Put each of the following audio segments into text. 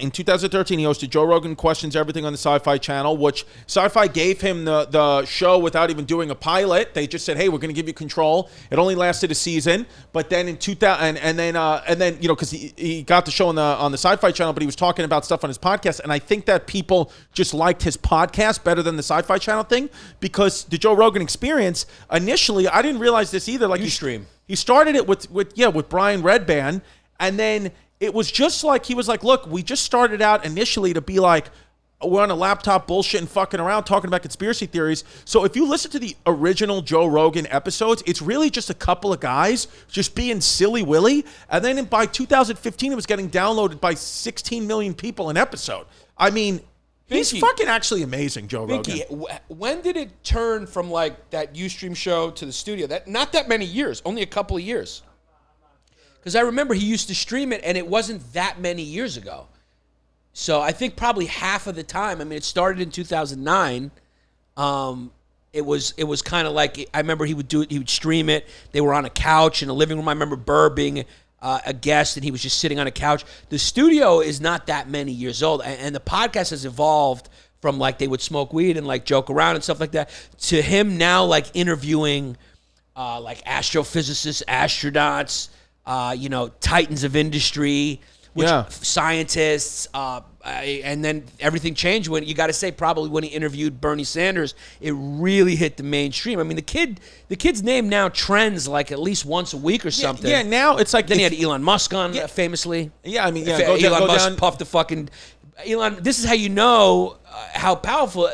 In 2013, he hosted Joe Rogan Questions Everything on the Sci-Fi Channel, which Sci-Fi gave him the show without even doing a pilot. They just said, "Hey, we're going to give you control." It only lasted a season, but then in 2000, and then because he got the show on the Sci-Fi Channel, but he was talking about stuff on his podcast, and I think that people just liked his podcast better than the Sci-Fi Channel thing because the Joe Rogan Experience initially, I didn't realize this either. Like he started it with Brian Redban, and then it was just like, he was like, look, we just started out initially to be like, we're on a laptop bullshit and fucking around talking about conspiracy theories. So if you listen to the original Joe Rogan episodes, it's really just a couple of guys just being silly willy. And then by 2015, it was getting downloaded by 16 million people an episode. I mean, he's fucking actually amazing, Joe Rogan. When did it turn from like that Ustream show to the studio? Not that many years, only a couple of years. Because I remember he used to stream it, and it wasn't that many years ago. So I think probably half of the time. I mean, it started in 2009. It was kind of like, I remember he would stream it. They were on a couch in a living room. I remember Burr being a guest, and he was just sitting on a couch. The studio is not that many years old, and the podcast has evolved from like they would smoke weed and like joke around and stuff like that to him now like interviewing like astrophysicists, astronauts, titans of industry, scientists, and then everything changed when, you got to say, probably when he interviewed Bernie Sanders, it really hit the mainstream. I mean, the kid's name now trends like at least once a week or something. Yeah, now it's like... Then he had Elon Musk on, famously. Yeah, I mean, Elon Musk puffed the fucking... Elon, this is how you know how powerful,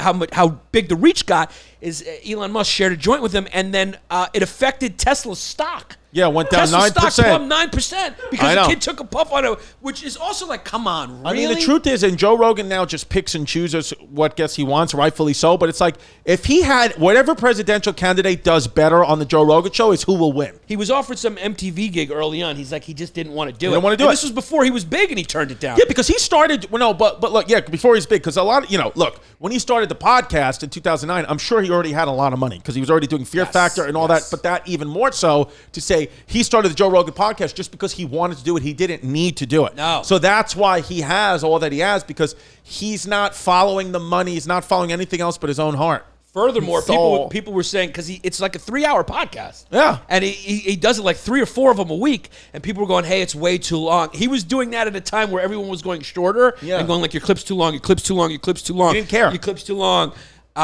how big the reach got, is Elon Musk shared a joint with him, and then it affected Tesla's stock. Yeah, went down 9%. Tesla's stock plumped 9% because the kid took a puff on it, which is also like, come on, really? I mean, the truth is, and Joe Rogan now just picks and chooses what guests he wants, rightfully so, but it's like, if he had, whatever presidential candidate does better on the Joe Rogan show is who will win. He was offered some MTV gig early on. He's like, he just didn't want to do it. Didn't want to do it. This was before he was big and he turned it down. Yeah, because he started, but look, before he was big, because a lot of, look, when he started the podcast in 2009, I'm sure he already had a lot of money because he was already doing Fear Factor and all that, but that even more so to say he started the Joe Rogan podcast just because he wanted to do it. He didn't need to do it. No. So that's why he has all that he has, because he's not following the money. He's not following anything else but his own heart. Furthermore, people were saying, because it's like a 3-hour podcast. Yeah. And he does it like 3 or 4 of them a week, and people were going, hey, it's way too long. He was doing that at a time where everyone was going shorter and going like, your clip's too long, your clip's too long, your clip's too long. He didn't care. Your clip's too long.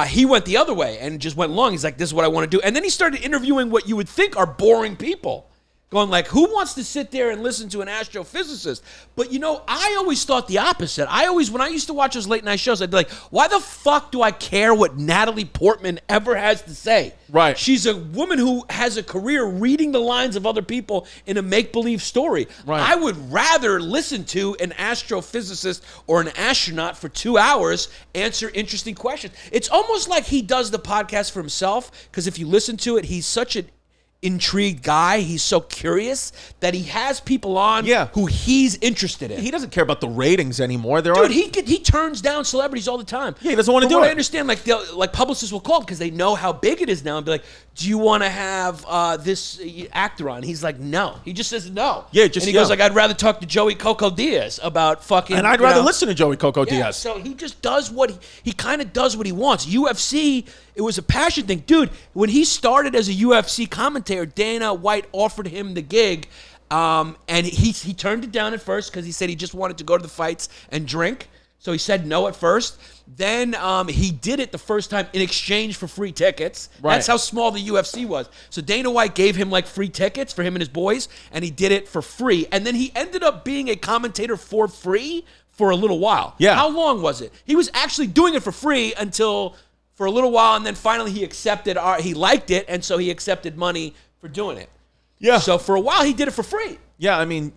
He went the other way and just went long. He's like, this is what I want to do. And then he started interviewing what you would think are boring people. Going like, who wants to sit there and listen to an astrophysicist? But I always thought the opposite. When I used to watch those late night shows, I'd be like, why the fuck do I care what Natalie Portman ever has to say? Right. She's a woman who has a career reading the lines of other people in a make-believe story. Right. I would rather listen to an astrophysicist or an astronaut for 2 hours answer interesting questions. It's almost like he does the podcast for himself, because if you listen to it, he's such an intrigued guy. He's so curious that he has people on who he's interested in. He doesn't care about the ratings anymore. He turns down celebrities all the time. Yeah, he doesn't want to do it. I understand, like publicists will call because they know how big it is now and be like, do you want to have this actor on? He's like, no. He just says no. Yeah, and he goes like, I'd rather talk to Joey Coco Diaz about fucking. And I'd rather listen to Joey Coco Diaz. So he just does he kind of does what he wants. UFC, it was a passion thing, dude. When he started as a UFC commentator, Dana White offered him the gig, and he turned it down at first because he said he just wanted to go to the fights and drink. So he said no at first. Then he did it the first time in exchange for free tickets. Right. That's how small the UFC was. So Dana White gave him like free tickets for him and his boys, and he did it for free. And then he ended up being a commentator for free for a little while. Yeah. How long was it? He was actually doing it for free for a little while, and then finally he accepted. He liked it, and so he accepted money for doing it. Yeah. So for a while he did it for free. Yeah, I mean,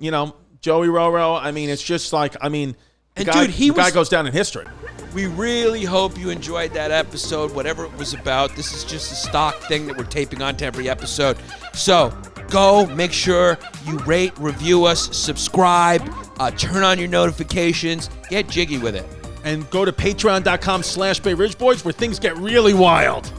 Joey Roro. I mean, it's just like, the guy goes down in history. We really hope you enjoyed that episode, whatever it was about. This is just a stock thing that we're taping onto every episode. So go make sure you rate, review us, subscribe, turn on your notifications, get jiggy with it. And go to patreon.com/Bay Ridge Boys where things get really wild.